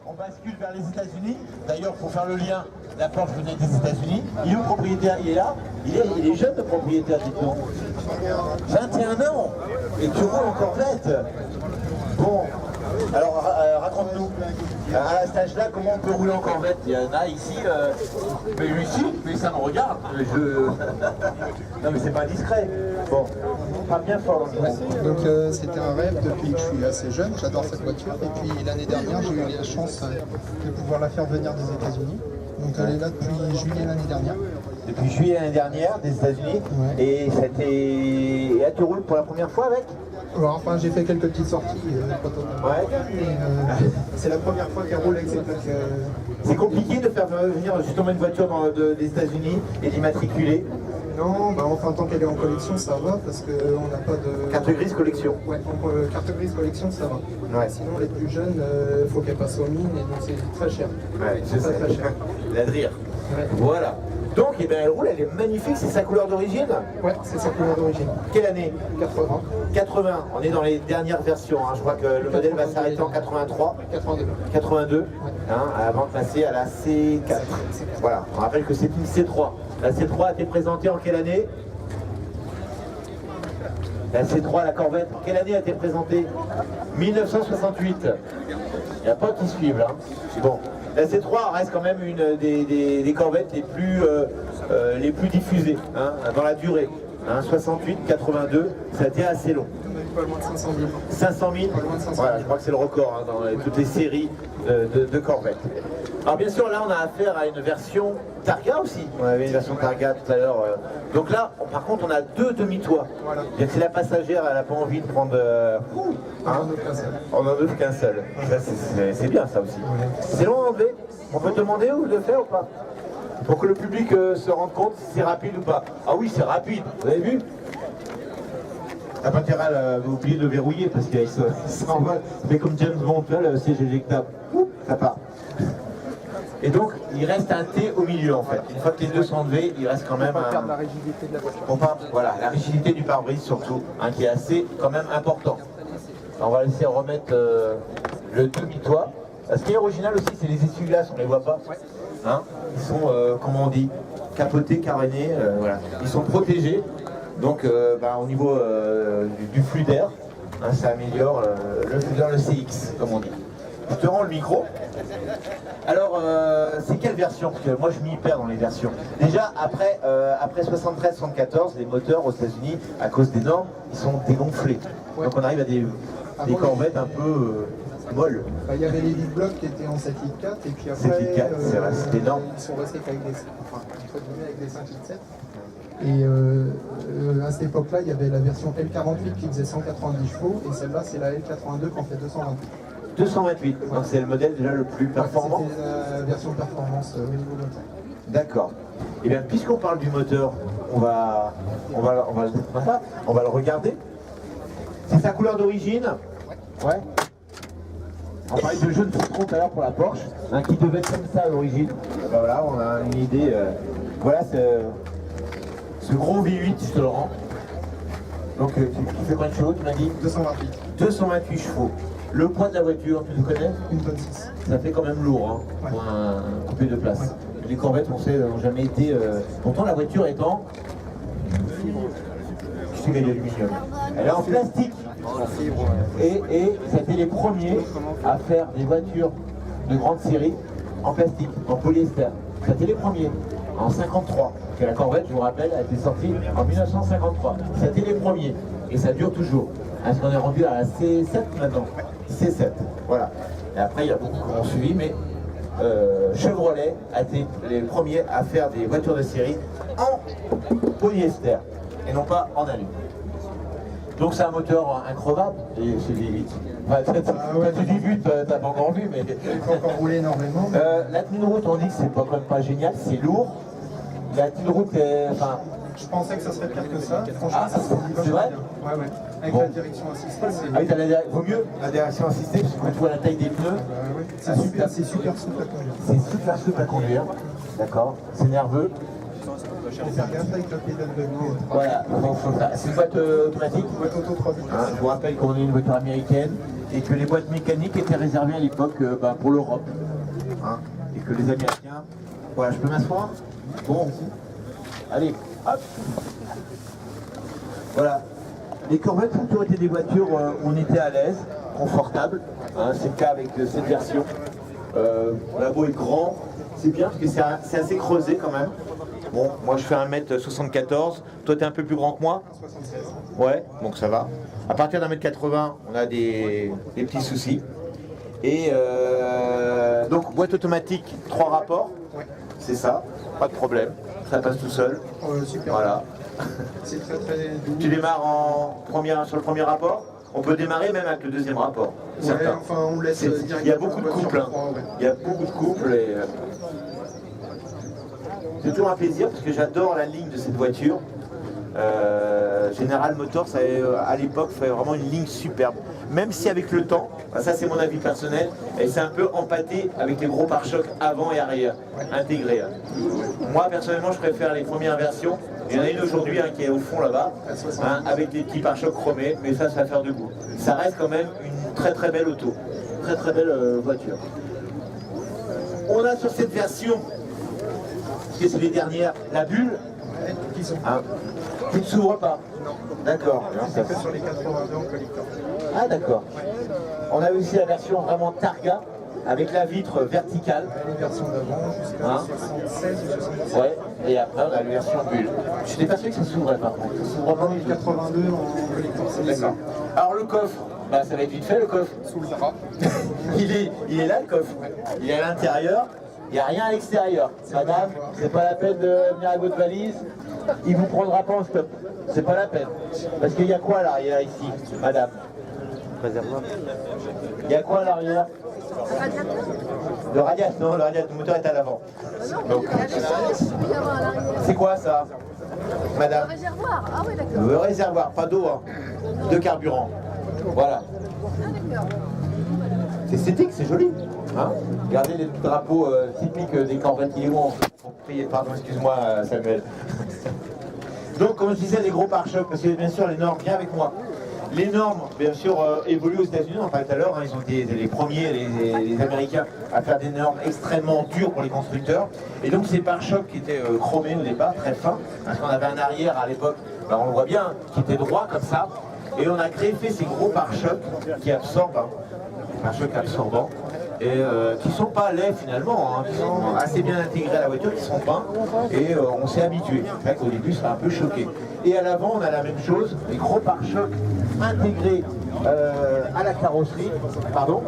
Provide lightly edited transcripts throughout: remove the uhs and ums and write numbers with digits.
On bascule vers les États-Unis. D'ailleurs, pour faire le lien, la Porsche venait des États-Unis. Il est où, propriétaire? Il est là. Il est jeune, le propriétaire, dites-nous. 21 ans. Et tu roules en Corvette. Bon, alors raconte-nous. À cet âge-là, comment on peut rouler en Corvette? Il y en a ici, mais ça me regarde. Non, mais c'est pas discret. Bon, pas bien fort. Donc c'était un rêve depuis que je suis assez jeune, j'adore cette voiture. Et puis l'année dernière, j'ai eu la chance de pouvoir la faire venir des États-Unis. Donc elle est là depuis juillet l'année dernière. Depuis juillet l'année dernière, des États-Unis. Ouais. Et ça et là, tu roules pour la première fois avec? Alors, enfin, j'ai fait quelques petites sorties, pas totalement. Ouais. C'est la première fois qu'elle roule avec cette voiture. C'est compliqué de faire venir justement une voiture des États-Unis et d'immatriculer. Non, bah enfin tant qu'elle est en collection, ça va parce qu'on n'a pas de... Carte grise collection. Ouais, carte grise collection, ça va. Ouais. Sinon, les plus jeunes, il faut qu'elles passent aux mines et donc c'est très cher. Ouais, c'est pas très cher. La drire. Ouais. Voilà. Donc, eh ben, elle roule, elle est magnifique, c'est sa couleur d'origine? Ouais, c'est sa couleur d'origine. Quelle année? 80. 80, on est dans les dernières versions, hein. Je crois que le modèle va s'arrêter en 83. 82. 82, Ouais. hein, avant de passer à la C4. Voilà, on rappelle que c'est une C3. La C3 a été présentée en quelle année? La C3, la Corvette, en quelle année a été présentée? 1968. Il n'y a pas qui suivent là. Bon, la C3 reste quand même une des Corvettes les plus diffusées, hein, dans la durée. Hein, 68, 82, ça a été assez long. On a eu pas loin de 500 000. 500 000, Pas loin de 500 000. voilà, je crois que c'est le record, hein, dans toutes les séries de Corvette. Alors bien sûr, là on a affaire à une version Targa aussi. On avait une version Targa tout à l'heure. Donc là, par contre, on a deux demi-toits. Voilà. Si la passagère, elle n'a pas envie de prendre... on en offre qu'un seul. Ça, c'est bien ça aussi. Ouais. C'est long à enlever. On peut demander ou de le faire ou pas? Pour que le public se rende compte si c'est rapide ou pas. Ah oui, c'est rapide, vous avez vu? T'as pas intérêt à oublier de le verrouiller parce qu'il s'envole. Mais comme James Bond, là, le siège éjectable, ça part. Et donc, il reste un T au milieu en fait. Une fois que les deux sont enlevés, il reste quand même On va perdre la rigidité de la voiture. Voilà, la rigidité du pare-brise surtout, hein, qui est assez quand même important. On va laisser remettre le demi-toit. Ce qui est original aussi, c'est les essuie-glaces, on les voit pas. Hein, ils sont, comment on dit, capotés, carénés, voilà. Ils sont protégés, donc au niveau du flux d'air, hein, ça améliore le flux d'air, le CX, comme on dit. Je te rends le micro. Alors, c'est quelle version? Parce que moi, je m'y perds dans les versions. Déjà, après 73-74, les moteurs aux États-Unis, à cause des normes, ils sont dégonflés. Ouais. Donc on arrive à des Corvettes un peu molles. Bah, il y avait les lead blocks qui étaient en 7 litres 4 et puis après 7 litres 4, c'est vrai, c'était énorme. Ils sont restés qu'avec des 5 litres 7. Et à cette époque-là, il y avait la version L48 qui faisait 190 chevaux et celle-là, c'est la L82 qui en fait 228. 228, donc c'est le modèle déjà le plus performant. Ouais, c'était la version performance au niveau moteur. D'accord. Et bien, puisqu'on parle du moteur, on va le regarder. C'est sa couleur d'origine? Ouais. On parlait de jaune citron tout à l'heure pour la Porsche, hein, qui devait être comme ça à l'origine. Ben voilà, on a une idée. Voilà ce gros V8, je te le rends. Donc, qui fait combien de chevaux, tu m'as dit? 228. 228 chevaux. Le poids de la voiture, tu le connais? Une tonne 6. Ça fait quand même lourd, hein, pour un coupé de place. Ouais. Les Corvettes, on sait, n'ont jamais été... Pourtant, la voiture est en... Je sais qu'elle est d'aluminium. Elle est en plastique. Et c'était les premiers à faire des voitures de grande série en plastique, en polyester. C'était les premiers, en 53. Que la Corvette, je vous rappelle, a été sortie en 1953. C'était les premiers. Et ça dure toujours. Est-ce qu'on est rendu à la C7 maintenant? C7, voilà. Et après, il y a beaucoup qui ont suivi, mais Chevrolet a été les premiers à faire des voitures de série en polyester et non pas en alu. Donc c'est un moteur increvable, et c'est V8. Tu dis vite, t'as pas encore vu, mais... Il faut encore rouler énormément. La tenue de route, on dit que c'est quand même pas génial, c'est lourd. La tenue de route est... Enfin, je pensais que ça serait pire que ça. Franchement, ah, ça se dit c'est vrai? Ouais, ouais. Avec bon. la direction assistée, c'est... Ah oui, vaut mieux la direction assistée, parce que quand tu vois la taille des pneus... ouais. C'est super souple à conduire. C'est super souple à conduire, d'accord? C'est nerveux. Faut faire gaffe avec la pédale de main. Voilà, c'est une boîte automatique. Boîte auto 3 vitesses. Hein, je vous rappelle qu'on est une voiture américaine et que les boîtes mécaniques étaient réservées à l'époque pour l'Europe. Hein, et que les Américains... Voilà, je peux m'asseoir? Bon, allez, hop. Voilà. Les Corvettes ont toujours été des voitures où on était à l'aise, confortable. Hein, c'est le cas avec cette version. La beau est grand, c'est bien parce que c'est assez creusé quand même. Bon, moi je fais 1m74, toi t'es un peu plus grand que moi? 76. Ouais, donc ça va. À partir d'1m80, on a des petits soucis. Et donc boîte automatique, 3 rapports, Ouais. c'est ça, pas de problème, ça passe tout seul. Super. Voilà. C'est très doux. Tu démarres sur le premier rapport? On peut démarrer même avec le deuxième rapport. Ouais, Certain. enfin on laisse directement. Il y a beaucoup de couples. Hein. Ouais. Il y a beaucoup de couples et c'est toujours un plaisir parce que j'adore la ligne de cette voiture. General Motors à l'époque fait vraiment une ligne superbe. Même si avec le temps, ça c'est mon avis personnel, elle s'est un peu empâtée avec les gros pare-chocs avant et arrière, intégrés. Moi personnellement je préfère les premières versions. Il y en a une aujourd'hui qui est au fond là-bas, avec des petits pare-chocs chromés, mais ça va faire de goût. Ça reste quand même une très belle auto, très belle voiture. On a sur cette version, parce que c'est les dernières, la bulle. Qui sont Qui ne s'ouvre pas? Non. D'accord. C'est que sur les 82 en collector. Ah d'accord. On a aussi la version vraiment Targa, avec la vitre verticale. Les versions d'avant jusqu'à 76 ou 77. Ouais, et après on a la version bulle. Je n'étais pas sûr que ça s'ouvrait par contre. Ça s'ouvre vraiment Les 82 en collector. D'accord. Alors le coffre, ça va être vite fait le coffre. Sous le drap. il est là le coffre. Il est à l'intérieur. Il n'y a rien à l'extérieur. Madame, c'est pas la peine de venir avec votre valise. Il vous prendra pas en stop. C'est pas la peine. Parce qu'il y a quoi à l'arrière ici, madame? Réservoir. Il y a quoi à l'arrière? Le radiateur. Non, le radiateur, le moteur est à l'avant. Donc, c'est quoi ça, madame? Le réservoir. Ah oui, d'accord. Le réservoir, pas d'eau, hein. De carburant. Voilà. Ah d'accord. C'est esthétique, c'est joli. Hein, regardez les drapeaux typiques des Corvettes qui vont prier. Pardon, excuse-moi Samuel. Donc, comme je disais, les gros pare-chocs, parce que bien sûr les normes, viens avec moi. Les normes, bien sûr, évoluent aux États-Unis, on en parlait tout à l'heure, hein, ils ont été les premiers, les Américains, à faire des normes extrêmement dures pour les constructeurs. Et donc ces pare-chocs qui étaient chromés au départ, très fins, parce qu'on avait un arrière à l'époque, on le voit bien, qui était droit comme ça. Et on a fait ces gros pare-chocs qui absorbent, pare-chocs absorbants. Et qui ne sont pas laids finalement, hein, qui sont assez bien intégrés à la voiture, qui sont peints, et on s'est habitué. C'est vrai qu'au début, ça a un peu choqué. Et à l'avant, on a la même chose, les gros pare-chocs intégrés à la carrosserie, pardon.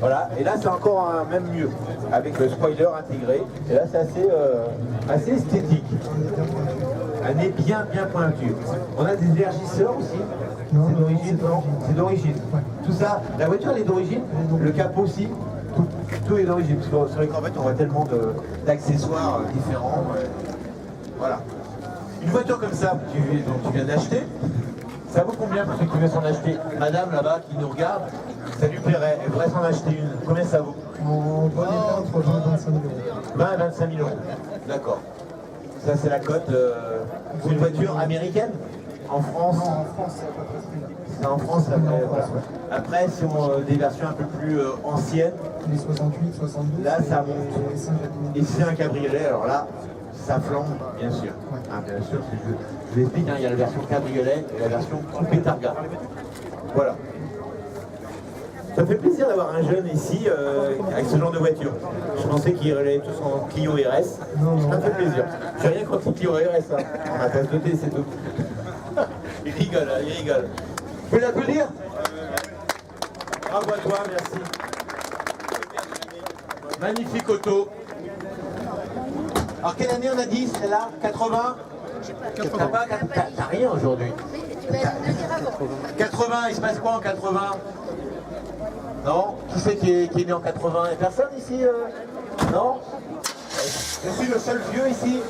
Voilà, et là c'est encore même mieux, avec le spoiler intégré, et là c'est assez esthétique. Un nez bien pointu. On a des élargisseurs aussi. C'est d'origine, non? C'est d'origine. Tout ça, la voiture elle est d'origine, le capot aussi, tout est d'origine. Parce que sur les Corvettes on voit tellement d'accessoires différents. Voilà. Une voiture comme ça, dont tu viens d'acheter, ça vaut combien pour ceux qui veulent s'en acheter? Madame là-bas qui nous regarde, ça lui plairait, elle voudrait s'en acheter une. Combien ça vaut? On doit les faire entre 20 et 25 000 euros. 20 et 25 000 euros. D'accord. Ça c'est la cote pour une voiture américaine? En France? Non, en France, c'est à peu près ce prix-là. C'est en France après, voilà. Après, si on des versions un peu plus anciennes, Les 68, 72. là ça monte. Et Et c'est un cabriolet, alors là, ça flambe, bien sûr. Ah, bien sûr, je vous explique, il y a la version cabriolet et la version coupé targa. Voilà. Ça fait plaisir d'avoir un jeune ici avec ce genre de voiture. Je pensais qu'il allait tous en Clio RS. Ça me fait plaisir. J'ai rien contre Clio RS, hein. On a pas se doter, c'est tout. Il rigole, il rigole. Vous pouvez l'applaudir? Bravo à toi, merci. Magnifique auto. Alors quelle année on a dit celle-là? 80? T'as rien aujourd'hui. Mais tu vas le dire avant. 80, il se passe quoi en 80? Non? Qui c'est qui est né en 80? Il y a personne ici? Non? Je suis le seul vieux ici.